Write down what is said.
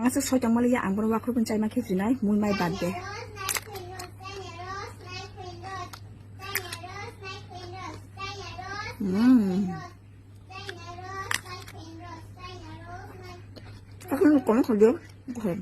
Ang asa so jang malaya ang bro wakro pencai makin sinai mun mai bad deh. Aku nak kau nak dia. Bukan.